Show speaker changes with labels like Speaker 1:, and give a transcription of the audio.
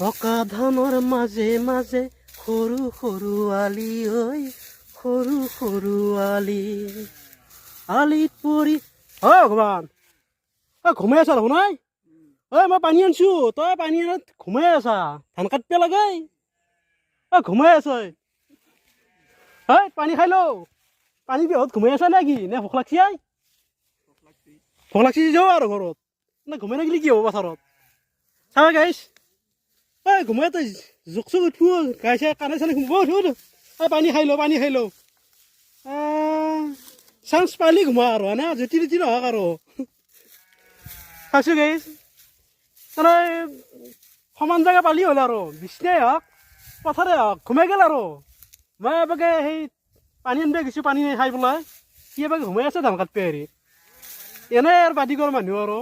Speaker 1: পকা ধানৰ মাজে মাজে সৰু সৰু আলি ঐ সৰু সৰু আলি আলিত পৰি অ ভগৱান ঘুমাই আছা দেখোন নাই মই পানী আনছো তই পানী আনত ঘুমাই আছা ধান কাটব লাগে ঘুমাই আছ পানী খাই লওঁ পানী বিহত ঘুমাই আছা নেকি নে ভোক লাগছি ভোক লাগছি যাওঁ আৰু ঘৰত নে ঘুমাই নাগিলি কি হ'ব পথাৰত চাবা গাইছ ঘুমাই তই জোক চোক উঠবো গাই চাই কাণে চানে ঘুমাব পানী খাই লওঁ চান্স পালি ঘুমা আৰু না জেতি তেতি নহওক আৰু খাইছোঁ গাইছ মানে সমান জেগা পালি হ'ল আৰু বিচনাই হওক পথাৰে হওক ঘুমাই গ'ল আৰু মই এবাকে সেই পানী আনিব গৈছোঁ পানী খাই পেলাই সি এবাকে ঘুমাই আছে ধান কাটব হেৰি এনেই আৰু বাদি কৰ মানুহ আৰু